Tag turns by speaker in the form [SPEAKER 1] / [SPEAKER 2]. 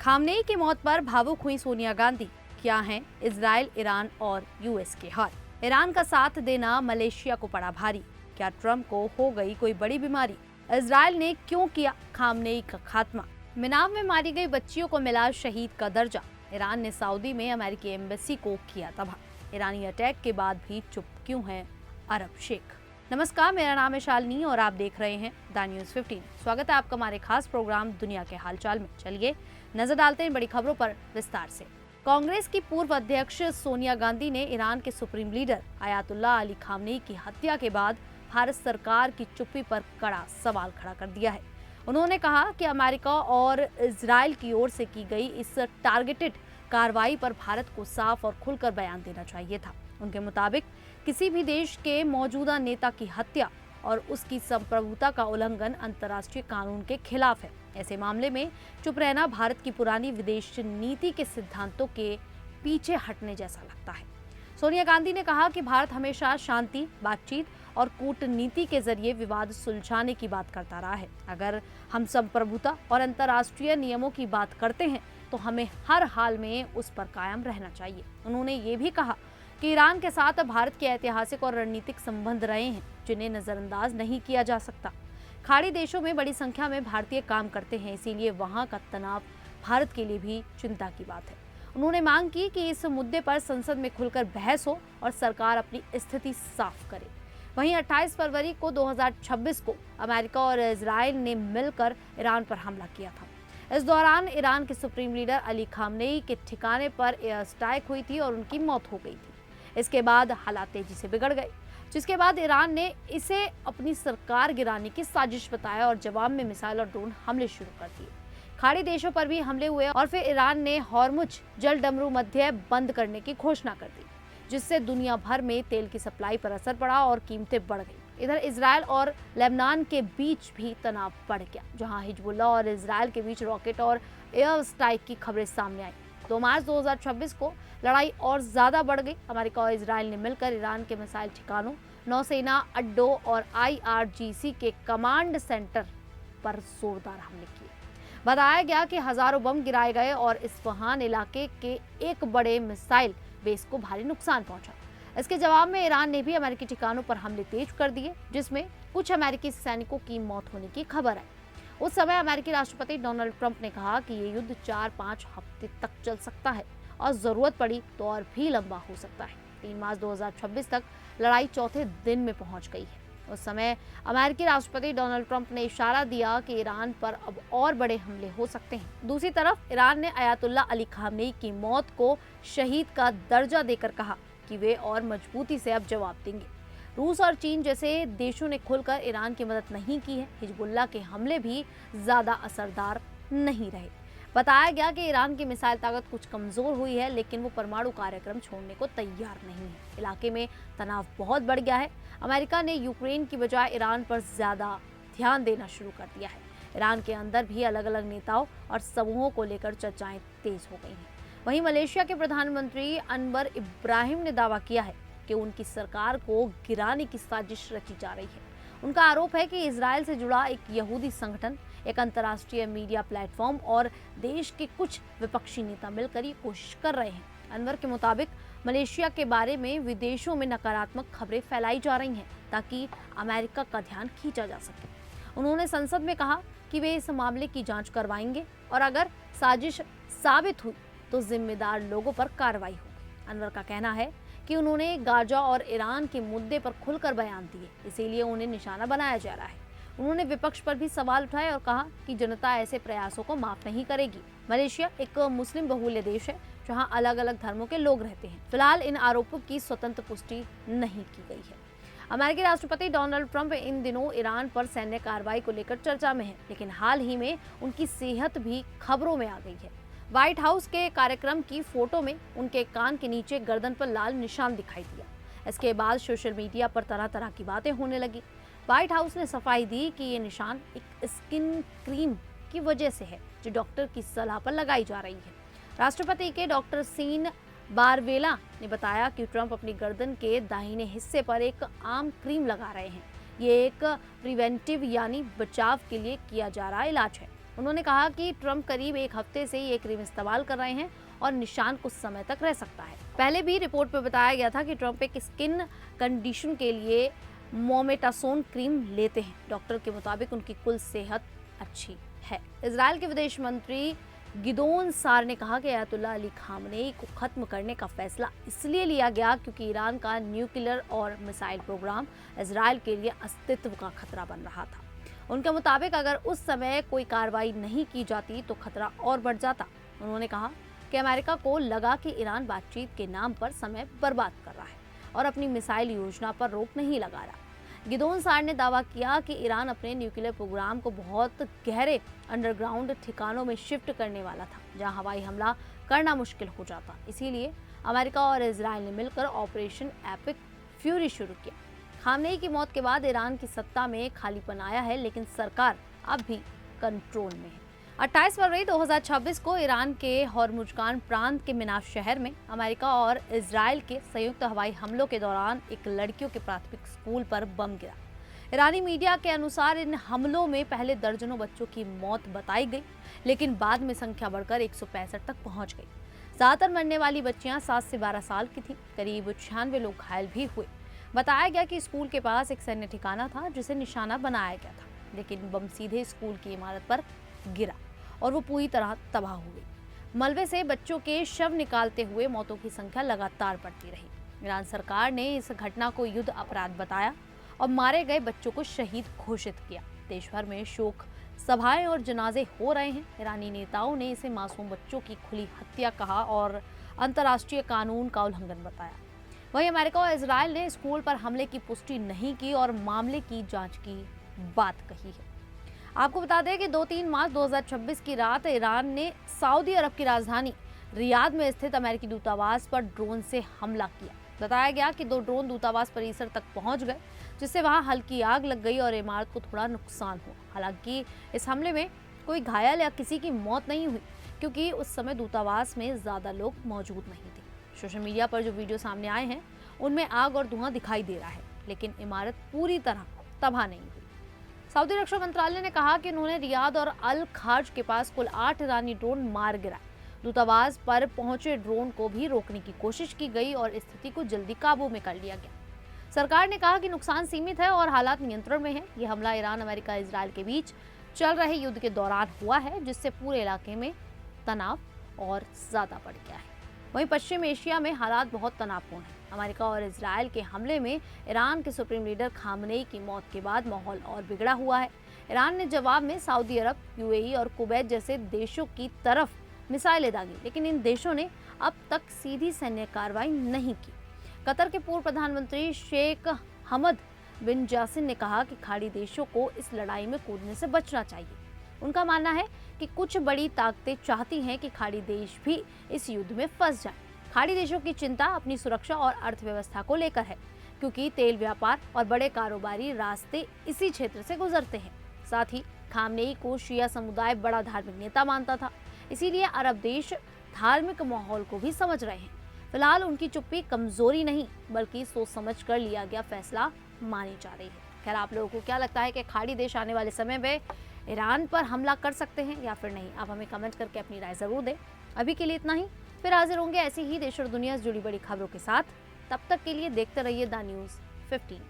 [SPEAKER 1] Khamenei की मौत पर भावुक हुई सोनिया गांधी। क्या हैं इजराइल, ईरान और यूएस के हाल। ईरान का साथ देना मलेशिया को पड़ा भारी। क्या ट्रंप को हो गई कोई बड़ी बीमारी। इजराइल ने क्यों किया खामनेई का खात्मा। मिनाव में मारी गई बच्चियों को मिला शहीद का दर्जा। ईरान ने सऊदी में अमेरिकी एम्बेसी को किया तबाह। ईरानी अटैक के बाद भी चुप क्यों हैं अरब शेख। नमस्कार, मेरा नाम है शालिनी और आप देख रहे हैं द न्यूज़ 15। स्वागत है आपका हमारे खास प्रोग्राम दुनिया के हालचाल में। चलिए नजर डालते हैं बड़ी खबरों पर विस्तार से। कांग्रेस की पूर्व अध्यक्ष सोनिया गांधी ने ईरान के supreme leader Ayatollah Ali Khamenei की हत्या के बाद भारत सरकार की चुप्पी पर कड़ा सवाल खड़ा कर दिया है। उन्होंने कहा कि अमेरिका और इजराइल की ओर से की गई इस टारगेटेड कार्रवाई पर भारत को साफ और खुलकर बयान देना चाहिए था। उनके मुताबिक किसी भी देश के मौजूदा नेता की हत्या और उसकी संप्रभुता का उल्लंघन अंतर्राष्ट्रीय कानून के खिलाफ है। ऐसे मामले में चुप रहना भारत की पुरानी विदेश नीति के सिद्धांतों के पीछे हटने जैसा लगता है। सोनिया गांधी ने कहा कि भारत हमेशा शांति, बातचीत और कूटनीति के जरिए विवाद सुलझाने की बात करता रहा है। अगर हम संप्रभुता और अंतर्राष्ट्रीय नियमों की बात करते हैं तो हमें हर हाल में उस पर कायम रहना चाहिए। उन्होंने ये भी कहा कि ईरान के साथ भारत के ऐतिहासिक और रणनीतिक संबंध रहे हैं जिन्हें नजरअंदाज नहीं किया जा सकता। खाड़ी देशों में बड़ी संख्या में भारतीय काम करते हैं, इसीलिए वहां का तनाव भारत के लिए भी चिंता की बात है। उन्होंने मांग की कि इस मुद्दे पर संसद में खुलकर बहस हो और सरकार अपनी स्थिति साफ करे। वहीं 28 फरवरी को 2026 को अमेरिका और इजराइल ने मिलकर ईरान पर हमला किया था। इस दौरान ईरान के सुप्रीम लीडर अली खामनेई के ठिकाने पर एयर स्ट्राइक हुई थी और उनकी मौत हो गई थी। इसके बाद हालात तेजी से बिगड़ गए, जिसके बाद ईरान ने इसे अपनी सरकार गिराने की साजिश बताया और जवाब में मिसाइल और ड्रोन हमले शुरू कर दिए। खाड़ी देशों पर भी हमले हुए और फिर ईरान ने हॉर्मुज जल डमरू मध्य बंद करने की घोषणा कर दी, जिससे दुनिया भर में तेल की सप्लाई पर असर पड़ा और कीमतें बढ़ गई। इधर इजराइल और लेबनान के बीच भी तनाव बढ़ गया, जहां हिजबुल्लाह और इजराइल के बीच रॉकेट और एयर स्ट्राइक की खबरें सामने आई। 2 मार्च 2026 को लड़ाई और ज्यादा बढ़ गई। अमेरिका और इजराइल ने मिलकर ईरान के मिसाइल ठिकानों, नौसेना अड्डों और IRGC के कमांड सेंटर पर जोरदार हमले किए। बताया गया कि हजारों बम गिराए गए और इस्फहान इलाके के एक बड़े मिसाइल बेस को भारी नुकसान पहुंचा। इसके जवाब में ईरान ने भी अमेरिकी ठिकानों पर हमले तेज कर दिए, जिसमें कुछ अमेरिकी सैनिकों की मौत होने की खबर आई। उस समय अमेरिकी राष्ट्रपति डोनाल्ड ट्रंप ने कहा कि ये युद्ध 4-5 हफ्ते तक चल सकता है और जरूरत पड़ी तो और भी लंबा हो सकता है। 3 मार्च 2026 तक लड़ाई चौथे दिन में पहुंच गई है। उस समय अमेरिकी राष्ट्रपति डोनाल्ड ट्रंप ने इशारा दिया कि ईरान पर अब और बड़े हमले हो सकते हैं। दूसरी तरफ ईरान ने अयातुल्लाह अली खामनेई की मौत को शहीद का दर्जा देकर कहा कि वे और मजबूती से अब जवाब देंगे। रूस और चीन जैसे देशों ने खुलकर ईरान की मदद नहीं की है। हिजबुल्लाह के हमले भी ज्यादा असरदार नहीं रहे। बताया गया कि ईरान की मिसाइल ताकत कुछ कमजोर हुई है, लेकिन वो परमाणु कार्यक्रम छोड़ने को तैयार नहीं है। इलाके में तनाव बहुत बढ़ गया है। अमेरिका ने यूक्रेन की बजाय ईरान पर ज्यादा ध्यान देना शुरू कर दिया है। ईरान के अंदर भी अलग अलग नेताओं और समूहों को लेकर चर्चाएं तेज हो गई हैं। वहीं मलेशिया के प्रधानमंत्री अनवर इब्राहिम ने दावा किया है कि उनकी सरकार को गिराने की साजिश रची जा रही है। उनका आरोप है कि इजराइल से जुड़ा एक यहूदी संगठन, एक अंतर्राष्ट्रीय मीडिया प्लेटफॉर्म और देश के कुछ विपक्षी नेता मिलकर ये कोशिश कर रहे हैं। अनवर के मुताबिक मलेशिया के बारे में विदेशों में नकारात्मक खबरें फैलाई जा रही हैं ताकि अमेरिका का ध्यान खींचा जा सके। उन्होंने संसद में कहा कि वे इस मामले की जांच करवाएंगे और अगर साजिश साबित हुई तो जिम्मेदार लोगों पर कार्रवाई होगी। अनवर का कहना है कि उन्होंने गाजा और ईरान के मुद्दे पर खुलकर बयान दिए, इसीलिए उन्हें निशाना बनाया जा रहा है। उन्होंने विपक्ष पर भी सवाल उठाए और कहा कि जनता ऐसे प्रयासों को माफ नहीं करेगी। मलेशिया एक मुस्लिम बहुल्य देश है जहां अलग अलग धर्मों के लोग रहते हैं। फिलहाल इन आरोपों की स्वतंत्र पुष्टि नहीं की गई है। अमेरिकी राष्ट्रपति डोनाल्ड ट्रंप इन दिनों ईरान पर सैन्य कार्रवाई को लेकर चर्चा में है, लेकिन हाल ही में उनकी सेहत भी खबरों में आ गई है। व्हाइट हाउस के कार्यक्रम की फोटो में उनके कान के नीचे गर्दन पर लाल निशान दिखाई दिया। इसके बाद सोशल मीडिया पर तरह तरह की बातें होने लगी। व्हाइट हाउस ने सफाई दी कि ये निशान एक स्किन क्रीम की वजह से है जो डॉक्टर की सलाह पर लगाई जा रही है। राष्ट्रपति के डॉक्टर सीन बारवेला ने बताया कि ट्रंप अपनी गर्दन के दाहिने हिस्से पर एक आम क्रीम लगा रहे हैं। ये एक प्रिवेंटिव यानी बचाव के लिए किया जा रहा इलाज है। उन्होंने कहा कि ट्रंप करीब एक हफ्ते से ये क्रीम इस्तेमाल कर रहे हैं और निशान कुछ समय तक रह सकता है। पहले भी रिपोर्ट में बताया गया था कि ट्रंप एक स्किन कंडीशन के लिए मोमेटासोन क्रीम लेते हैं। डॉक्टर के मुताबिक उनकी कुल सेहत अच्छी है। इजराइल के विदेश मंत्री गिदोन सार ने कहा कि अयतुल्ला अली खामनेई को खत्म करने का फैसला इसलिए लिया गया क्योंकि ईरान का न्यूक्लियर और मिसाइल प्रोग्राम इजराइल के लिए अस्तित्व का खतरा बन रहा था। उनके मुताबिक अगर उस समय कोई कार्रवाई नहीं की जाती तो खतरा और बढ़ जाता। उन्होंने कहा कि अमेरिका को लगा कि ईरान बातचीत के नाम पर समय बर्बाद कर रहा है और अपनी मिसाइल योजना पर रोक नहीं लगा रहा। गिदोन सार ने दावा किया कि ईरान अपने न्यूक्लियर प्रोग्राम को बहुत गहरे अंडरग्राउंड ठिकानों में शिफ्ट करने वाला था, जहां हवाई हमला करना मुश्किल हो जाता। इसीलिए अमेरिका और इजराइल ने मिलकर ऑपरेशन एपिक फ्यूरी शुरू किया। खामनेई की मौत के बाद ईरान की सत्ता में खालीपन आया है, लेकिन सरकार अब भी कंट्रोल में है। 28 फरवरी 2026 को ईरान के हॉर्मुजगान प्रांत के मिनाफ शहर में अमेरिका और इजराइल के संयुक्त हवाई हमलों के दौरान एक लड़कियों के प्राथमिक स्कूल पर बम गिरा। ईरानी मीडिया के अनुसार इन हमलों में पहले दर्जनों बच्चों की मौत बताई गई, लेकिन बाद में संख्या बढ़कर 165 तक पहुंच गई। ज्यादातर मरने वाली बच्चियां 7 से 12 साल की थीं। करीब 96 लोग घायल भी हुए। बताया गया कि स्कूल के पास एक सैन्य ठिकाना था जिसे निशाना बनाया गया था, लेकिन बम सीधे स्कूल की इमारत पर गिरा और वो पूरी तरह तबाह हो गई। मलबे से बच्चों के शव निकालते हुए मौतों की संख्या लगातार बढ़ती रही। ईरान सरकार ने इस घटना को युद्ध अपराध बताया और मारे गए बच्चों को शहीद घोषित किया। देश भर में शोक सभाएं और जनाजे हो रहे हैं। ईरानी नेताओं ने इसे मासूम बच्चों की खुली हत्या कहा और अंतर्राष्ट्रीय कानून का उल्लंघन बताया। वहीं अमेरिका और इजराइल ने स्कूल पर हमले की पुष्टि नहीं की और मामले की जांच की बात कही है। आपको बता दें कि 2-3 मार्च 2026 की रात ईरान ने सऊदी अरब की राजधानी रियाद में स्थित अमेरिकी दूतावास पर ड्रोन से हमला किया। बताया गया कि 2 ड्रोन दूतावास परिसर तक पहुंच गए, जिससे वहां हल्की आग लग गई और इमारत को थोड़ा नुकसान हुआ। हालांकि इस हमले में कोई घायल या किसी की मौत नहीं हुई, क्योंकि उस समय दूतावास में ज्यादा लोग मौजूद नहीं थे। सोशल मीडिया पर जो वीडियो सामने आए हैं उनमें आग और धुआं दिखाई दे रहा है, लेकिन इमारत पूरी तरह तबाह नहीं हुई। सऊदी रक्षा मंत्रालय ने कहा कि उन्होंने रियाद और अल खार्ज के पास कुल 8 ईरानी ड्रोन मार गिराए। दूतावास पर पहुंचे ड्रोन को भी रोकने की कोशिश की गई और स्थिति को जल्दी काबू में कर लिया गया। सरकार ने कहा कि नुकसान सीमित है और हालात नियंत्रण में है। यह हमला ईरान, अमेरिका, इजराइल के बीच चल रहे युद्ध के दौरान हुआ है, जिससे पूरे इलाके में तनाव और ज्यादा बढ़ गया है। वहीं पश्चिम एशिया में हालात बहुत तनावपूर्ण हैं। अमेरिका और इजराइल के हमले में ईरान के सुप्रीम लीडर खामनेई की मौत के बाद माहौल और बिगड़ा हुआ है। ईरान ने जवाब में सऊदी अरब, यूएई और कुवैत जैसे देशों की तरफ मिसाइलें दागी, लेकिन इन देशों ने अब तक सीधी सैन्य कार्रवाई नहीं की। कतर के पूर्व प्रधानमंत्री शेख हमद बिन जासिन ने कहा कि खाड़ी देशों को इस लड़ाई में कूदने से बचना चाहिए। उनका मानना है कि कुछ बड़ी ताकतें चाहती हैं कि खाड़ी देश भी इस युद्ध में फंस जाएं। खाड़ी देशों की चिंता अपनी सुरक्षा और अर्थव्यवस्था को लेकर है, क्योंकि तेल व्यापार और बड़े कारोबारी रास्ते इसी क्षेत्र से गुजरते हैं। साथ ही खामनेई को शिया समुदाय बड़ा धार्मिक नेता मानता था, इसीलिए अरब देश धार्मिक माहौल को भी समझ रहे हैं। फिलहाल उनकी चुप्पी कमजोरी नहीं, बल्कि सोच समझ कर लिया गया फैसला मानी जा रही है। खैर, आप लोगों को क्या लगता है कि खाड़ी देश आने वाले समय में ईरान पर हमला कर सकते हैं या फिर नहीं? आप हमें कमेंट करके अपनी राय जरूर दें। अभी के लिए इतना ही, फिर हाजिर होंगे ऐसी ही देश और दुनिया से जुड़ी बड़ी खबरों के साथ। तब तक के लिए देखते रहिए द न्यूज़ 15।